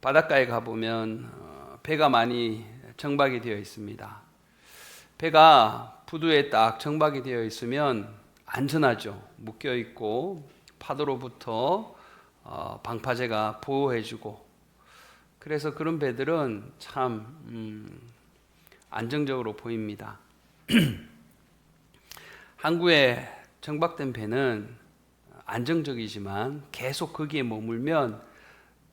바닷가에 가보면 배가 많이 정박이 되어 있습니다. 배가 부두에 딱 정박이 되어 있으면 안전하죠. 묶여 있고 파도로부터 방파제가 보호해주고, 그래서 그런 배들은 참 안정적으로 보입니다. 항구에 정박된 배는 안정적이지만 계속 거기에 머물면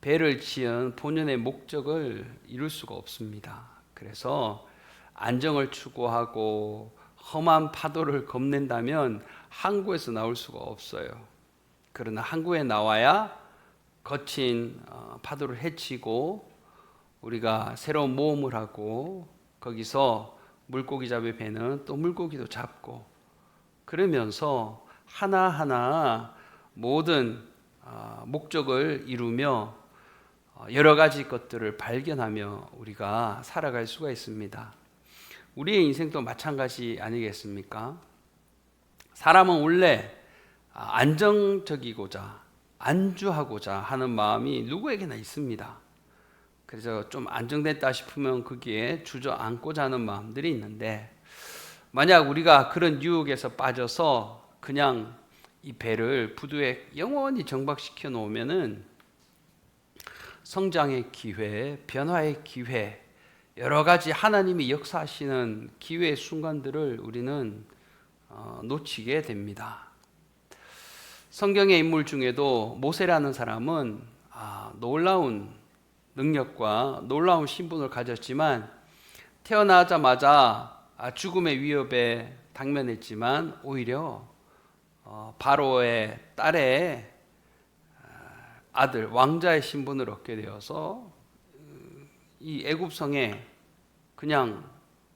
배를 지은 본연의 목적을 이룰 수가 없습니다. 그래서 안정을 추구하고 험한 파도를 겁낸다면 항구에서 나올 수가 없어요. 그러나 항구에 나와야 거친 파도를 헤치고 우리가 새로운 모험을 하고, 거기서 물고기 잡을 배는 또 물고기도 잡고, 그러면서 하나하나 모든 목적을 이루며 여러 가지 것들을 발견하며 우리가 살아갈 수가 있습니다. 우리의 인생도 마찬가지 아니겠습니까? 사람은 원래 안정적이고자 안주하고자 하는 마음이 누구에게나 있습니다. 그래서 좀 안정됐다 싶으면 거기에 주저앉고자 하는 마음들이 있는데, 만약 우리가 그런 유혹에서 빠져서 그냥 이 배를 부두에 영원히 정박시켜 놓으면은 성장의 기회, 변화의 기회, 여러 가지 하나님이 역사하시는 기회의 순간들을 우리는 놓치게 됩니다. 성경의 인물 중에도 모세라는 사람은 놀라운 능력과 놀라운 신분을 가졌지만 태어나자마자 죽음의 위협에 당면했지만 오히려 바로의 딸의 아들, 왕자의 신분을 얻게 되어서 이 애굽성에 그냥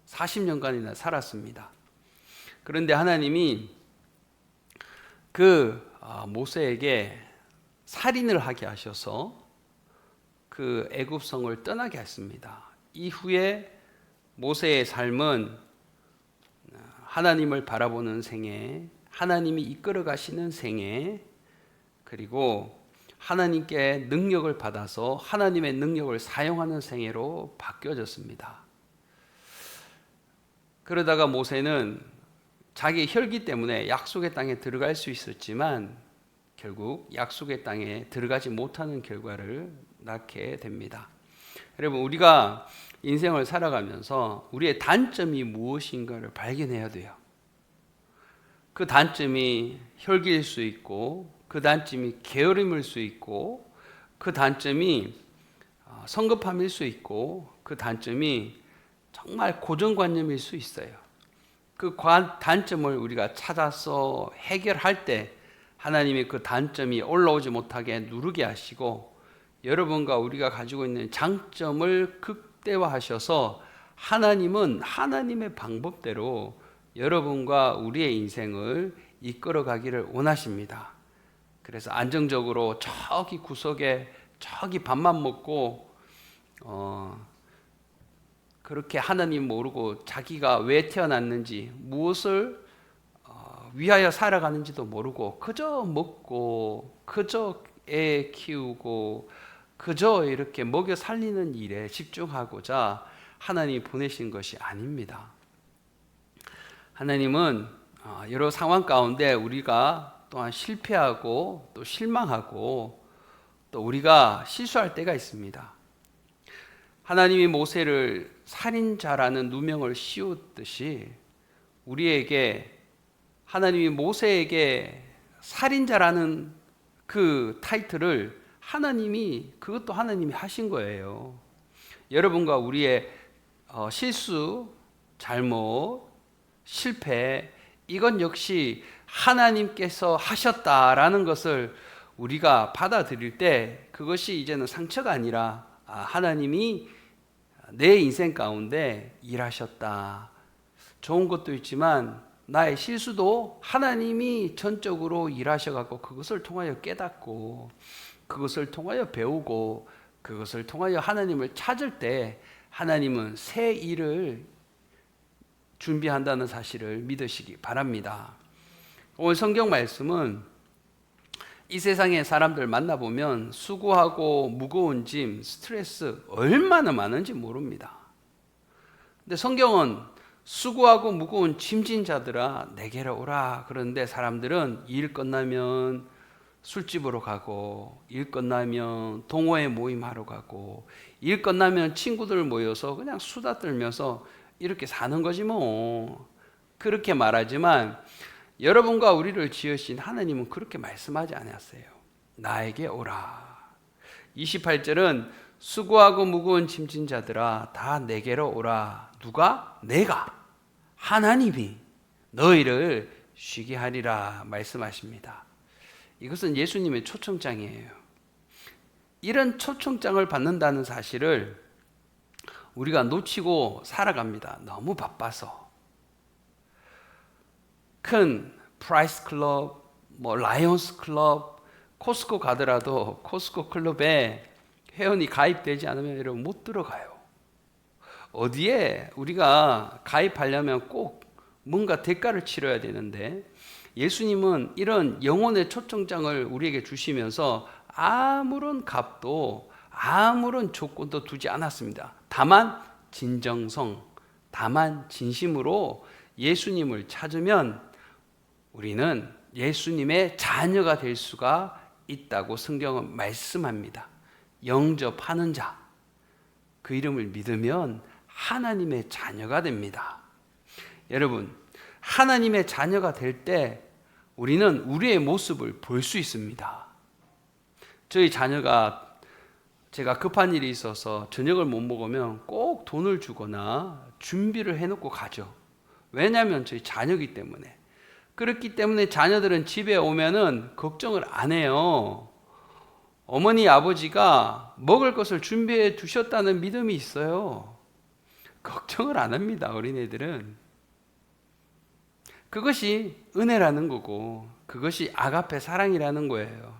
40년간이나 살았습니다. 그런데 하나님이 그 모세에게 살인을 하게 하셔서 그 애굽성을 떠나게 했습니다. 이후에 모세의 삶은 하나님을 바라보는 생애, 하나님이 이끌어 가시는 생애, 그리고 하나님께 능력을 받아서 하나님의 능력을 사용하는 생애로 바뀌어졌습니다. 그러다가 모세는 자기 혈기 때문에 약속의 땅에 들어갈 수 있었지만 결국 약속의 땅에 들어가지 못하는 결과를 낳게 됩니다. 여러분, 우리가 인생을 살아가면서 우리의 단점이 무엇인가를 발견해야 돼요. 그 단점이 혈기일 수 있고, 그 단점이 게으름일 수 있고, 그 단점이 성급함일 수 있고, 그 단점이 정말 고정관념일 수 있어요. 그 단점을 우리가 찾아서 해결할 때 하나님이 그 단점이 올라오지 못하게 누르게 하시고, 여러분과 우리가 가지고 있는 장점을 극대화하셔서 하나님은 하나님의 방법대로 여러분과 우리의 인생을 이끌어 가기를 원하십니다. 그래서 안정적으로 저기 구석에 저기 밥만 먹고 그렇게 하나님 모르고 자기가 왜 태어났는지, 무엇을 위하여 살아가는지도 모르고 그저 먹고 그저 애 키우고 그저 이렇게 먹여 살리는 일에 집중하고자 하나님이 보내신 것이 아닙니다. 하나님은 여러 상황 가운데 우리가 또한 실패하고 또 실망하고 또 우리가 실수할 때가 있습니다. 하나님이 모세를 살인자라는 누명을 씌웠듯이 우리에게 하나님이 모세에게 살인자라는 그 타이틀을 그것도 하나님이 하신 거예요. 여러분과 우리의 실수, 잘못, 실패, 이건 역시 하나님께서 하셨다라는 것을 우리가 받아들일 때 그것이 이제는 상처가 아니라 하나님이 내 인생 가운데 일하셨다. 좋은 것도 있지만 나의 실수도 하나님이 전적으로 일하셔갖고 그것을 통하여 깨닫고 그것을 통하여 배우고 그것을 통하여 하나님을 찾을 때 하나님은 새 일을 준비한다는 사실을 믿으시기 바랍니다. 오늘 성경 말씀은 이 세상의 사람들 만나보면 수고하고 무거운 짐, 스트레스 얼마나 많은지 모릅니다. 근데 성경은 수고하고 무거운 짐진 자들아 내게로 오라 그러는데 사람들은 일 끝나면 술집으로 가고 일 끝나면 동호회 모임하러 가고 일 끝나면 친구들 모여서 그냥 수다 떨면서 이렇게 사는 거지 뭐. 그렇게 말하지만 여러분과 우리를 지으신 하나님은 그렇게 말씀하지 않았어요. 나에게 오라. 28절은 수고하고 무거운 짐진 자들아 다 내게로 오라. 누가? 내가. 하나님이 너희를 쉬게 하리라 말씀하십니다. 이것은 예수님의 초청장이에요. 이런 초청장을 받는다는 사실을 우리가 놓치고 살아갑니다. 너무 바빠서. 큰 프라이스 클럽, 라이온스 클럽, 코스코 가더라도 코스코 클럽에 회원이 가입되지 않으면 여러분 못 들어가요. 어디에 우리가 가입하려면 꼭 뭔가 대가를 치러야 되는데 예수님은 이런 영혼의 초청장을 우리에게 주시면서 아무런 값도 아무런 조건도 두지 않았습니다. 다만 진정성, 다만 진심으로 예수님을 찾으면 우리는 예수님의 자녀가 될 수가 있다고 성경은 말씀합니다. 영접하는 자, 그 이름을 믿으면 하나님의 자녀가 됩니다. 여러분, 하나님의 자녀가 될 때 우리는 우리의 모습을 볼 수 있습니다. 저희 자녀가 제가 급한 일이 있어서 저녁을 못 먹으면 꼭 돈을 주거나 준비를 해놓고 가죠. 왜냐하면 저희 자녀이기 때문에. 그렇기 때문에 자녀들은 집에 오면은 걱정을 안 해요. 어머니, 아버지가 먹을 것을 준비해 두셨다는 믿음이 있어요. 걱정을 안 합니다, 어린애들은. 그것이 은혜라는 거고 그것이 아가페 사랑이라는 거예요.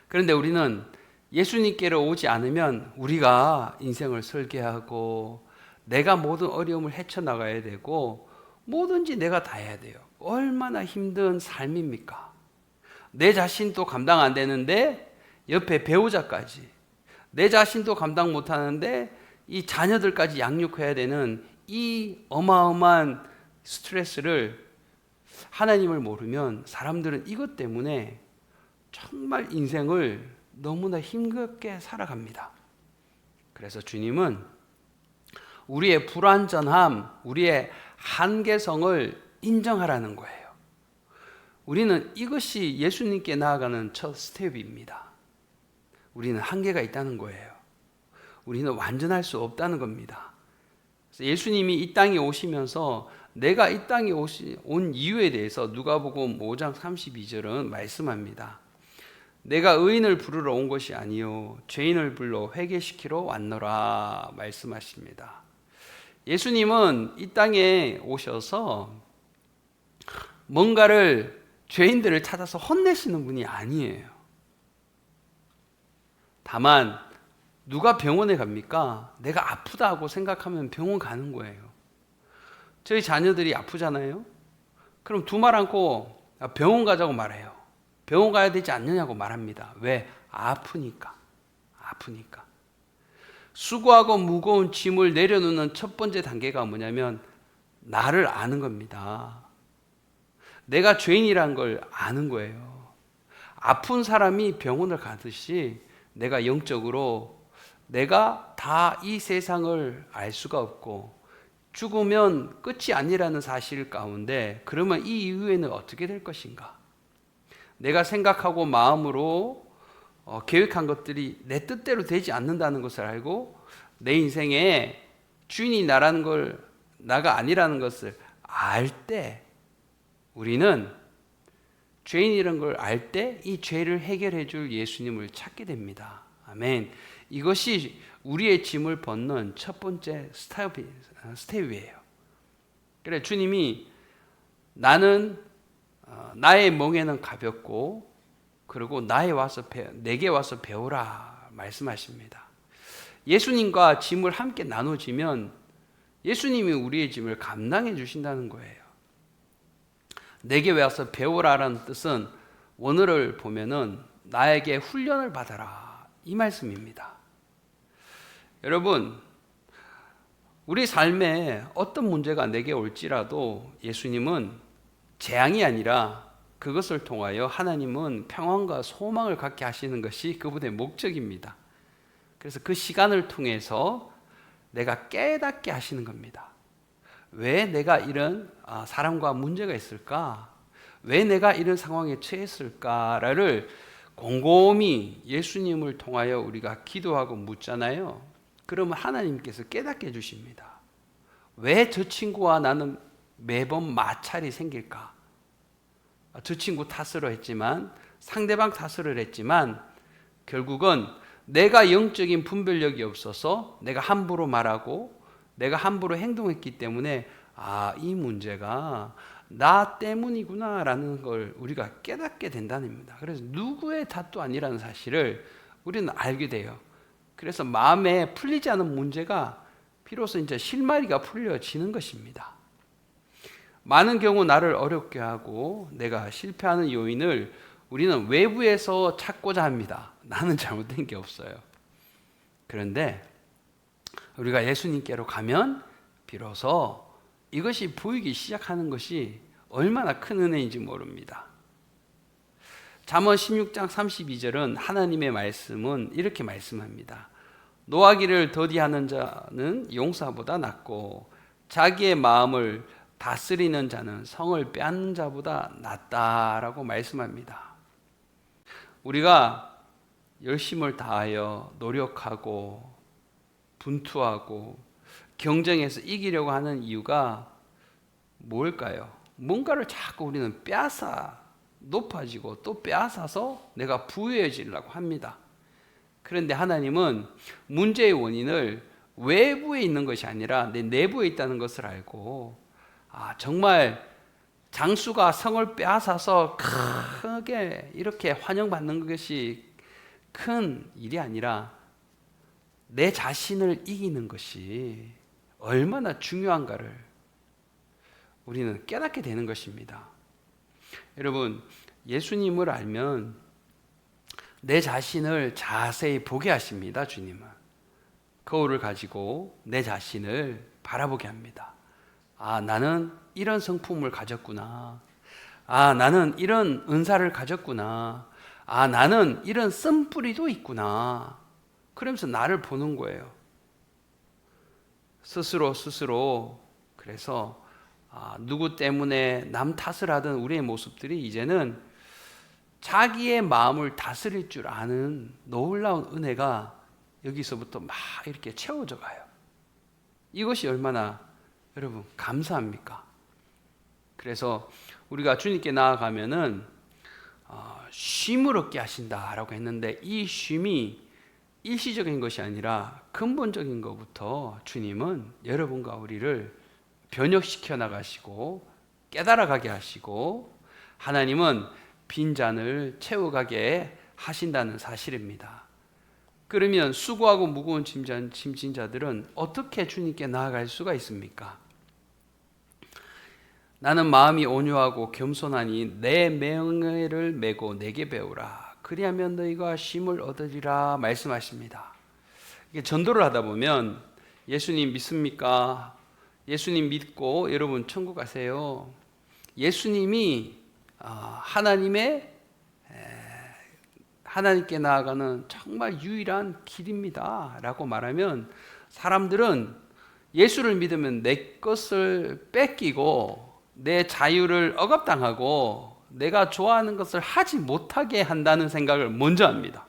그런데 우리는 예수님께로 오지 않으면 우리가 인생을 설계하고 내가 모든 어려움을 헤쳐나가야 되고 뭐든지 내가 다 해야 돼요. 얼마나 힘든 삶입니까? 내 자신도 감당 안 되는데 옆에 배우자까지, 내 자신도 감당 못 하는데 이 자녀들까지 양육해야 되는 이 어마어마한 스트레스를 하나님을 모르면 사람들은 이것 때문에 정말 인생을 너무나 힘겹게 살아갑니다. 그래서 주님은 우리의 불완전함, 우리의 한계성을 인정하라는 거예요. 우리는 이것이 예수님께 나아가는 첫 스텝입니다. 우리는 한계가 있다는 거예요. 우리는 완전할 수 없다는 겁니다. 예수님이 이 땅에 오시면서 내가 이 땅에 온 이유에 대해서 누가복음 5장 32절은 말씀합니다. 내가 의인을 부르러 온 것이 아니요 죄인을 불러 회개시키러 왔노라 말씀하십니다. 예수님은 이 땅에 오셔서 뭔가를 죄인들을 찾아서 혼내시는 분이 아니에요. 다만 누가 병원에 갑니까? 내가 아프다고 생각하면 병원 가는 거예요. 저희 자녀들이 아프잖아요. 그럼 두 말 않고 병원 가자고 말해요. 병원 가야 되지 않느냐고 말합니다. 왜? 아프니까. 아프니까. 수고하고 무거운 짐을 내려놓는 첫 번째 단계가 뭐냐면 나를 아는 겁니다. 내가 죄인이란 걸 아는 거예요. 아픈 사람이 병원을 가듯이 내가 영적으로 내가 다 이 세상을 알 수가 없고 죽으면 끝이 아니라는 사실 가운데 그러면 이 이후에는 어떻게 될 것인가? 내가 생각하고 마음으로 계획한 것들이 내 뜻대로 되지 않는다는 것을 알고 내 인생에 주인이 나라는 걸 나가 아니라는 것을 알 때 우리는 죄인이라는 걸 알 때 이 죄를 해결해 줄 예수님을 찾게 됩니다. 아멘. 이것이 우리의 짐을 벗는 첫 번째 스텝이에요. 그래 주님이 나는 나의 멍에는 가볍고 그리고 내게 와서 배우라 말씀하십니다. 예수님과 짐을 함께 나눠지면 예수님이 우리의 짐을 감당해 주신다는 거예요. 내게 와서 배우라라는 뜻은 원어를 보면은 나에게 훈련을 받아라 이 말씀입니다. 여러분, 우리 삶에 어떤 문제가 내게 올지라도 예수님은 재앙이 아니라 그것을 통하여 하나님은 평안과 소망을 갖게 하시는 것이 그분의 목적입니다. 그래서 그 시간을 통해서 내가 깨닫게 하시는 겁니다. 왜 내가 이런 사람과 문제가 있을까? 왜 내가 이런 상황에 처했을까를 곰곰이 예수님을 통하여 우리가 기도하고 묻잖아요. 그러면 하나님께서 깨닫게 해주십니다. 왜 저 친구와 나는 매번 마찰이 생길까? 저 친구 탓으로 했지만, 상대방 탓으로 했지만 결국은 내가 영적인 분별력이 없어서 내가 함부로 말하고 내가 함부로 행동했기 때문에 이 문제가 나 때문이구나 라는 걸 우리가 깨닫게 된다는 겁니다. 그래서 누구의 탓도 아니라는 사실을 우리는 알게 돼요. 그래서 마음에 풀리지 않은 문제가 비로소 이제 실마리가 풀려지는 것입니다. 많은 경우 나를 어렵게 하고 내가 실패하는 요인을 우리는 외부에서 찾고자 합니다. 나는 잘못된 게 없어요. 그런데 우리가 예수님께로 가면 비로소 이것이 보이기 시작하는 것이 얼마나 큰 은혜인지 모릅니다. 잠언 16장 32절은 하나님의 말씀은 이렇게 말씀합니다. 노하기를 더디하는 자는 용사보다 낫고 자기의 마음을 다스리는 자는 성을 빼앗는 자보다 낫다라고 말씀합니다. 우리가 열심을 다하여 노력하고 분투하고 경쟁해서 이기려고 하는 이유가 뭘까요? 뭔가를 자꾸 우리는 빼앗아 높아지고 또 빼앗아서 내가 부유해지려고 합니다. 그런데 하나님은 문제의 원인을 외부에 있는 것이 아니라 내 내부에 있다는 것을 알고 정말 장수가 성을 빼앗아서 크게 이렇게 환영받는 것이 큰 일이 아니라 내 자신을 이기는 것이 얼마나 중요한가를 우리는 깨닫게 되는 것입니다. 여러분, 예수님을 알면 내 자신을 자세히 보게 하십니다. 주님은 거울을 가지고 내 자신을 바라보게 합니다. 나는 이런 성품을 가졌구나. 나는 이런 은사를 가졌구나. 나는 이런 쓴뿌리도 있구나. 그러면서 나를 보는 거예요. 스스로. 그래서 누구 때문에 남 탓을 하던 우리의 모습들이 이제는 자기의 마음을 다스릴 줄 아는 놀라운 은혜가 여기서부터 막 이렇게 채워져 가요. 이것이 얼마나 여러분 감사합니까? 그래서 우리가 주님께 나아가면은 쉼을 얻게 하신다라고 했는데 이 쉼이 일시적인 것이 아니라 근본적인 것부터 주님은 여러분과 우리를 변혁시켜 나가시고 깨달아가게 하시고 하나님은 빈잔을 채워가게 하신다는 사실입니다. 그러면 수고하고 무거운 짐진 자들은 어떻게 주님께 나아갈 수가 있습니까? 나는 마음이 온유하고 겸손하니 내 명예를 메고 내게 배우라. 그리하면 너희가 쉼을 얻으리라 말씀하십니다. 이게 전도를 하다 보면 예수님 믿습니까? 예수님 믿고 여러분 천국 가세요. 예수님이 하나님께 나아가는 정말 유일한 길입니다 라고 말하면 사람들은 예수를 믿으면 내 것을 뺏기고 내 자유를 억압당하고 내가 좋아하는 것을 하지 못하게 한다는 생각을 먼저 합니다.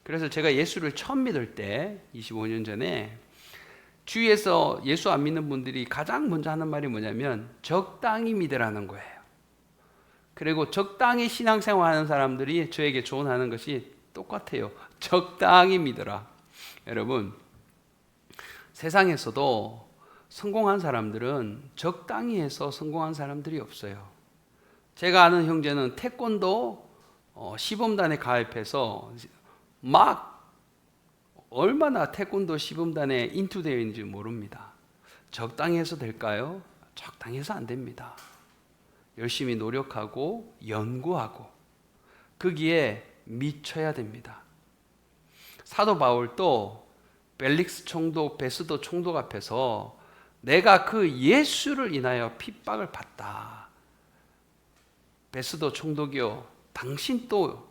그래서 제가 예수를 처음 믿을 때 25년 전에 주위에서 예수 안 믿는 분들이 가장 먼저 하는 말이 뭐냐면 적당히 믿으라는 거예요. 그리고 적당히 신앙생활하는 사람들이 저에게 조언하는 것이 똑같아요. 적당히 믿어라. 여러분, 세상에서도 성공한 사람들은 적당히 해서 성공한 사람들이 없어요. 제가 아는 형제는 태권도 시범단에 가입해서 막 얼마나 태권도 시범단에 인투되어 있는지 모릅니다. 적당히 해서 될까요? 적당히 해서 안 됩니다. 열심히 노력하고 연구하고 거기에 미쳐야 됩니다. 사도 바울도 벨릭스 총독, 베스도 총독 앞에서 내가 그 예수를 인하여 핍박을 받다. 베스도 총독이요, 당신 또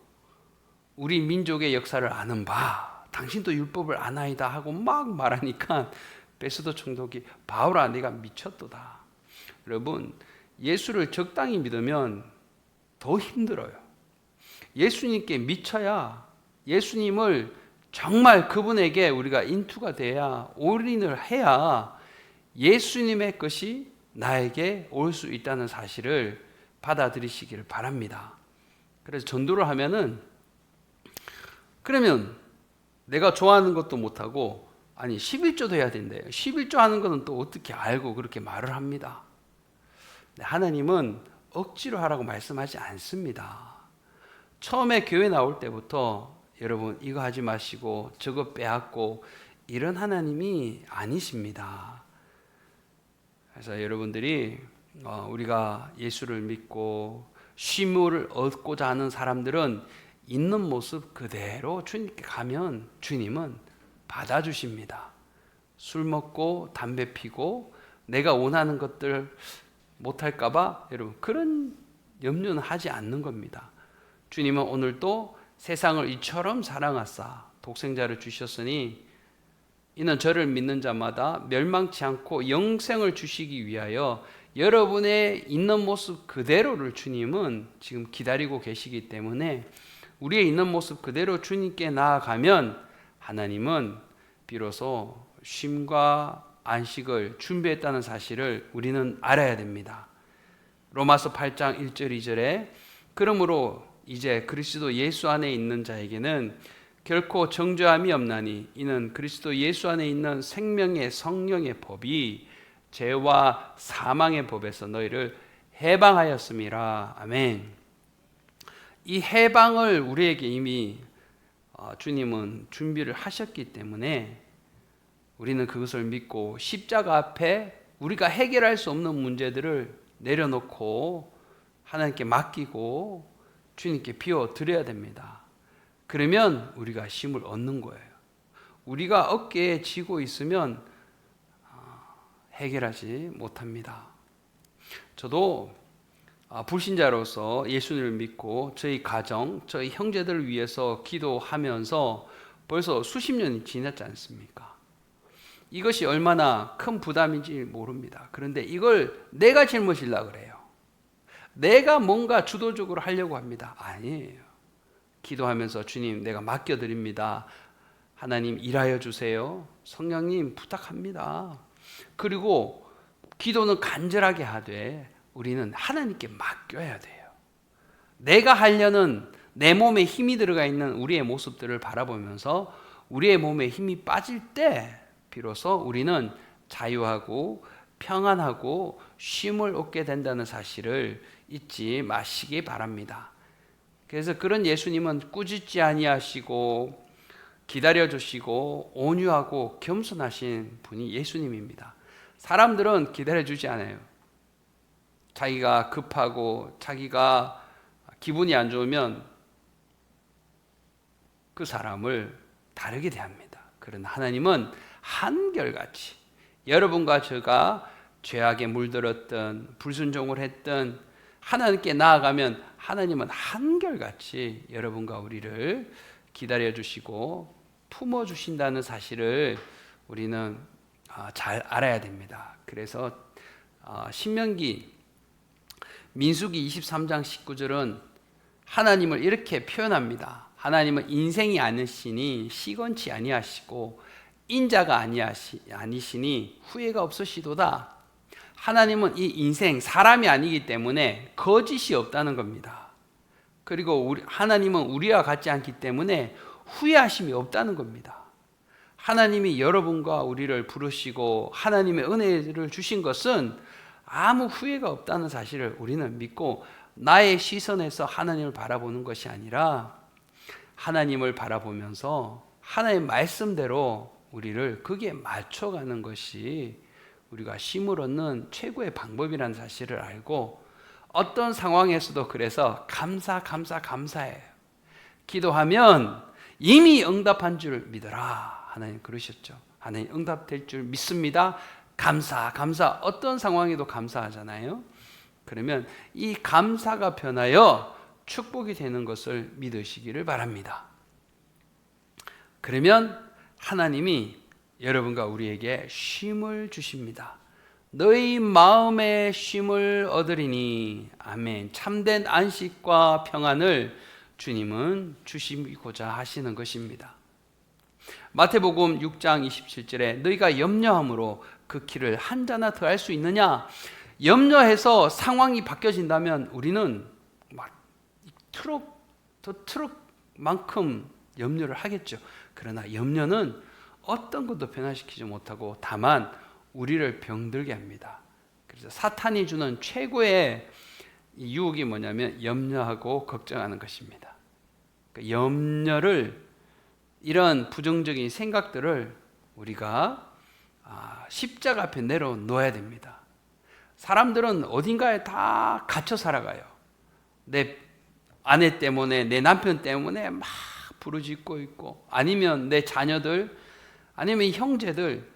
우리 민족의 역사를 아는 바, 당신도 율법을 아나이다 하고 막 말하니까 베스도 총독이 바울아 네가 미쳤도다. 여러분, 예수를 적당히 믿으면 더 힘들어요. 예수님께 미쳐야, 예수님을 정말 그분에게 우리가 인투가 돼야, 올인을 해야 예수님의 것이 나에게 올 수 있다는 사실을 받아들이시기를 바랍니다. 그래서 전도를 하면은, 그러면 내가 좋아하는 것도 못하고, 아니 11조도 해야 된대요. 11조 하는 것은 또 어떻게 알고 그렇게 말을 합니다. 하나님은 억지로 하라고 말씀하지 않습니다. 처음에 교회 나올 때부터 여러분 이거 하지 마시고 저거 빼앗고 이런 하나님이 아니십니다. 그래서 여러분들이 우리가 예수를 믿고 쉼을 얻고자 하는 사람들은 있는 모습 그대로 주님께 가면 주님은 받아주십니다. 술 먹고 담배 피고 내가 원하는 것들 못할까봐 여러분 그런 염려는 하지 않는 겁니다. 주님은 오늘도 세상을 이처럼 사랑하사 독생자를 주셨으니 이는 저를 믿는 자마다 멸망치 않고 영생을 주시기 위하여 여러분의 있는 모습 그대로를 주님은 지금 기다리고 계시기 때문에 우리의 있는 모습 그대로 주님께 나아가면 하나님은 비로소 쉼과 안식을 준비했다는 사실을 우리는 알아야 됩니다. 로마서 8장 1절 2절에 그러므로 이제 그리스도 예수 안에 있는 자에게는 결코 정죄함이 없나니 이는 그리스도 예수 안에 있는 생명의 성령의 법이 죄와 사망의 법에서 너희를 해방하였음이라. 아멘. 이 해방을 우리에게 이미 주님은 준비를 하셨기 때문에 우리는 그것을 믿고 십자가 앞에 우리가 해결할 수 없는 문제들을 내려놓고 하나님께 맡기고 주님께 비워드려야 됩니다. 그러면 우리가 쉼을 얻는 거예요. 우리가 어깨에 쥐고 있으면 해결하지 못합니다. 저도 불신자로서 예수님을 믿고 저희 가정, 저희 형제들을 위해서 기도하면서 벌써 수십 년이 지났지 않습니까? 이것이 얼마나 큰 부담인지 모릅니다. 그런데 이걸 내가 짊어지려고 그래요. 내가 뭔가 주도적으로 하려고 합니다. 아니에요. 기도하면서 주님 내가 맡겨드립니다. 하나님 일하여 주세요. 성령님 부탁합니다. 그리고 기도는 간절하게 하되 우리는 하나님께 맡겨야 돼요. 내가 하려는 내 몸에 힘이 들어가 있는 우리의 모습들을 바라보면서 우리의 몸에 힘이 빠질 때 비로소 우리는 자유하고 평안하고 쉼을 얻게 된다는 사실을 잊지 마시기 바랍니다. 그래서 그런 예수님은 꾸짖지 아니하시고 기다려주시고 온유하고 겸손하신 분이 예수님입니다. 사람들은 기다려주지 않아요. 자기가 급하고 자기가 기분이 안 좋으면 그 사람을 다르게 대합니다. 그러나 하나님은 한결같이 여러분과 제가 죄악에 물들었던 불순종을 했던 하나님께 나아가면 하나님은 한결같이 여러분과 우리를 기다려주시고 품어주신다는 사실을 우리는 잘 알아야 됩니다. 그래서 신명기 민수기 23장 19절은 하나님을 이렇게 표현합니다. 하나님은 인생이 아니시니 시건치 아니하시고 인자가 아니시니 후회가 없으시도다. 하나님은 이 인생 사람이 아니기 때문에 거짓이 없다는 겁니다. 그리고 하나님은 우리와 같지 않기 때문에 후회하심이 없다는 겁니다. 하나님이 여러분과 우리를 부르시고 하나님의 은혜를 주신 것은 아무 후회가 없다는 사실을 우리는 믿고 나의 시선에서 하나님을 바라보는 것이 아니라 하나님을 바라보면서 하나님의 말씀대로 우리를 거기에 맞춰가는 것이 우리가 쉼을 얻는 최고의 방법이라는 사실을 알고 어떤 상황에서도 그래서 감사해요. 기도하면 이미 응답한 줄 믿어라. 하나님 그러셨죠. 하나님 응답될 줄 믿습니다. 감사. 어떤 상황에도 감사하잖아요. 그러면 이 감사가 변하여 축복이 되는 것을 믿으시기를 바랍니다. 그러면 하나님이 여러분과 우리에게 쉼을 주십니다. 너희 마음에 쉼을 얻으리니. 아멘. 참된 안식과 평안을 주님은 주시고자 하시는 것입니다. 마태복음 6장 27절에 너희가 염려함으로 그 길을 한 자나 더할 수 있느냐? 염려해서 상황이 바뀌어진다면 우리는 막 트럭만큼 염려를 하겠죠. 그러나 염려는 어떤 것도 변화시키지 못하고 다만 우리를 병들게 합니다. 그래서 사탄이 주는 최고의 유혹이 뭐냐면 염려하고 걱정하는 것입니다. 그러니까 염려를, 이런 부정적인 생각들을 우리가 십자가 앞에 내려놓아야 됩니다. 사람들은 어딘가에 다 갇혀 살아가요. 내 아내 때문에, 내 남편 때문에 막 부르짖고 있고, 아니면 내 자녀들, 아니면 형제들.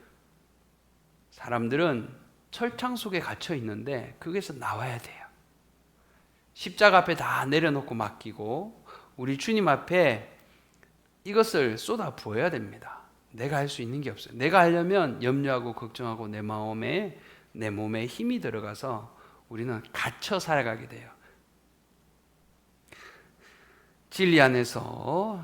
사람들은 철창 속에 갇혀 있는데 거기서 나와야 돼요. 십자가 앞에 다 내려놓고 맡기고 우리 주님 앞에 이것을 쏟아 부어야 됩니다. 내가 할 수 있는 게 없어요. 내가 하려면 염려하고 걱정하고 내 몸에 힘이 들어가서 우리는 갇혀 살아가게 돼요. 진리 안에서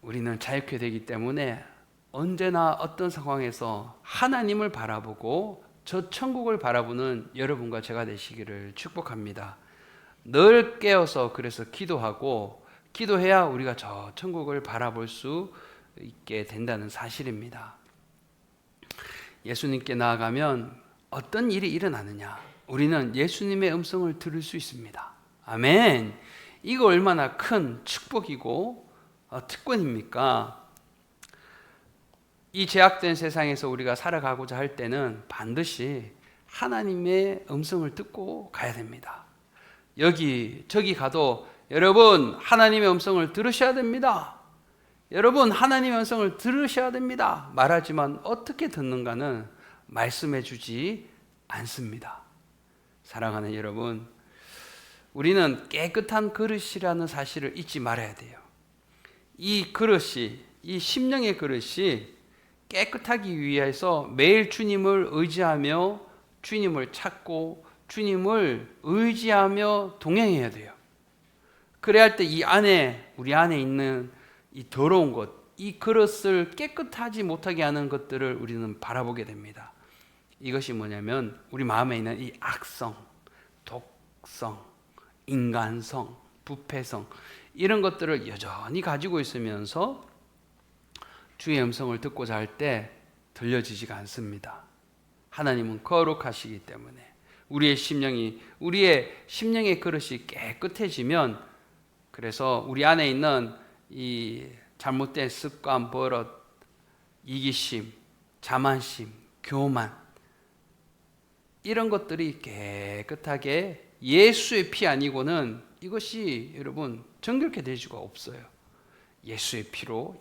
우리는 자유케 되기 때문에 언제나 어떤 상황에서 하나님을 바라보고 저 천국을 바라보는 여러분과 제가 되시기를 축복합니다. 늘 깨어서 그래서 기도해야 우리가 저 천국을 바라볼 수 있게 된다는 사실입니다. 예수님께 나아가면 어떤 일이 일어나느냐? 우리는 예수님의 음성을 들을 수 있습니다. 아멘. 이거 얼마나 큰 축복이고 특권입니까? 이 제약된 세상에서 우리가 살아가고자 할 때는 반드시 하나님의 음성을 듣고 가야 됩니다. 저기 가도 여러분 하나님의 음성을 들으셔야 됩니다. 여러분 하나님의 음성을 들으셔야 됩니다. 말하지만 어떻게 듣는가는 말씀해 주지 않습니다. 사랑하는 여러분, 우리는 깨끗한 그릇이라는 사실을 잊지 말아야 돼요. 이 그릇이, 이 심령의 그릇이 깨끗하기 위해서 매일 주님을 의지하며 주님을 찾고 주님을 의지하며 동행해야 돼요. 그래야 할 때 우리 안에 있는 이 더러운 것, 이 그릇을 깨끗하지 못하게 하는 것들을 우리는 바라보게 됩니다. 이것이 뭐냐면 우리 마음에 있는 이 악성, 독성, 인간성, 부패성, 이런 것들을 여전히 가지고 있으면서 주의 음성을 듣고자 할 때 들려지지가 않습니다. 하나님은 거룩하시기 때문에 우리의 심령의 그릇이 깨끗해지면, 그래서 우리 안에 있는 이 잘못된 습관, 버릇, 이기심, 자만심, 교만, 이런 것들이 깨끗하게 예수의 피 아니고는 이것이 여러분 정결케 될 수가 없어요. 예수의 피로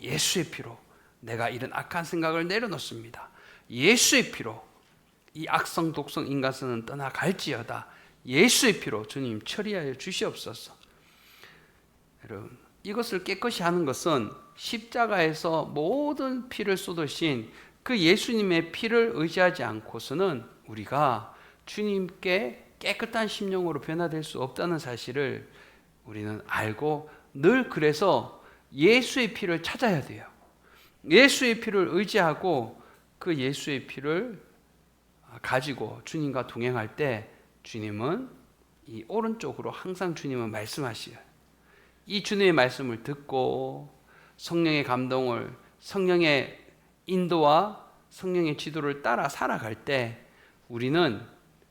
내가 이런 악한 생각을 내려놓습니다. 예수의 피로 이 악성, 독성, 인간성은 떠나갈지어다. 예수의 피로 주님 처리하여 주시옵소서. 여러분, 이것을 깨끗이 하는 것은 십자가에서 모든 피를 쏟으신 그 예수님의 피를 의지하지 않고서는 우리가 주님께 깨끗한 심령으로 변화될 수 없다는 사실을 우리는 알고 늘 그래서 예수의 피를 찾아야 돼요. 예수의 피를 의지하고 그 예수의 피를 가지고 주님과 동행할 때 주님은 이 오른쪽으로 항상 주님은 말씀하시어요. 이 주님의 말씀을 듣고 성령의 감동을, 성령의 인도와 성령의 지도를 따라 살아갈 때 우리는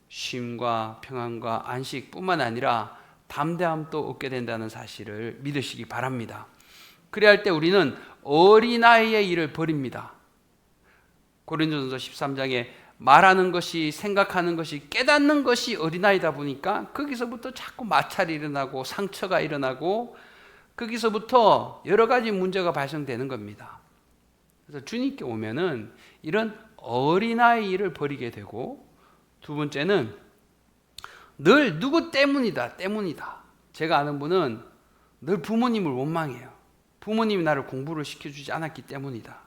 쉼과 평안과 안식뿐만 아니라 담대함도 얻게 된다는 사실을 믿으시기 바랍니다. 그래야 할 때 우리는 어린아이의 일을 버립니다. 고린도전서 13장에 말하는 것이, 생각하는 것이, 깨닫는 것이 어린아이다 보니까 거기서부터 자꾸 마찰이 일어나고 상처가 일어나고 거기서부터 여러 가지 문제가 발생되는 겁니다. 그래서 주님께 오면은 이런 어린아이를 버리게 되고, 두 번째는 늘 누구 때문이다. 제가 아는 분은 늘 부모님을 원망해요. 부모님이 나를 공부를 시켜주지 않았기 때문이다.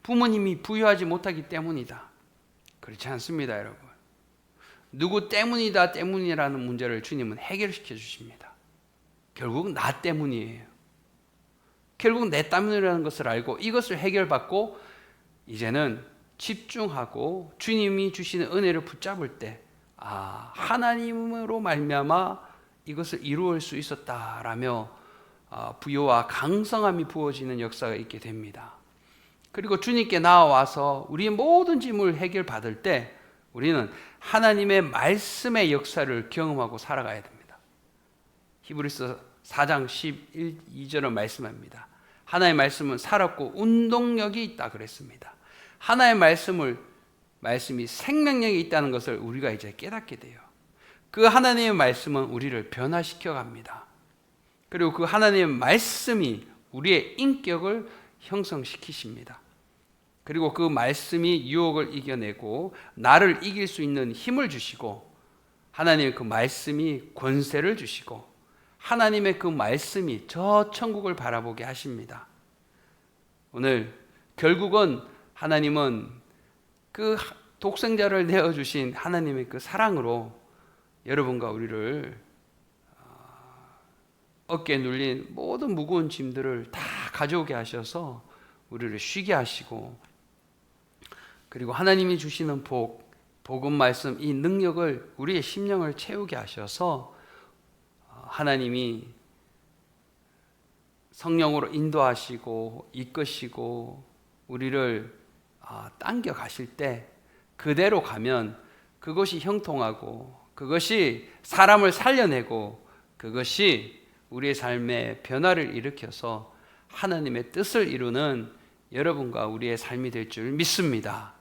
부모님이 부유하지 못하기 때문이다. 그렇지 않습니다, 여러분. 누구 때문이라는 문제를 주님은 해결시켜 주십니다. 결국 나 때문이에요. 결국 내 때문이라는 것을 알고 이것을 해결받고 이제는 집중하고 주님이 주시는 은혜를 붙잡을 때, 하나님으로 말미암아 이것을 이루을 수 있었다라며 부요와 강성함이 부어지는 역사가 있게 됩니다. 그리고 주님께 나와서 우리의 모든 짐을 해결받을 때 우리는 하나님의 말씀의 역사를 경험하고 살아가야 됩니다. 히브리서 4장 11, 2절은 말씀합니다. 하나님의 말씀은 살았고 운동력이 있다 그랬습니다. 하나님의 말씀이 생명력이 있다는 것을 우리가 이제 깨닫게 돼요. 그 하나님의 말씀은 우리를 변화시켜 갑니다. 그리고 그 하나님의 말씀이 우리의 인격을 형성시키십니다. 그리고 그 말씀이 유혹을 이겨내고 나를 이길 수 있는 힘을 주시고, 하나님의 그 말씀이 권세를 주시고, 하나님의 그 말씀이 저 천국을 바라보게 하십니다. 오늘 결국은 하나님은 그 독생자를 내어주신 하나님의 그 사랑으로 여러분과 우리를 어깨에 눌린 모든 무거운 짐들을 다 가져오게 하셔서 우리를 쉬게 하시고, 그리고 하나님이 주시는 복음 말씀, 이 능력을 우리의 심령을 채우게 하셔서 하나님이 성령으로 인도하시고 이끄시고 우리를 당겨 가실 때 그대로 가면 그것이 형통하고 그것이 사람을 살려내고 그것이 우리의 삶에 변화를 일으켜서 하나님의 뜻을 이루는 여러분과 우리의 삶이 될 줄 믿습니다.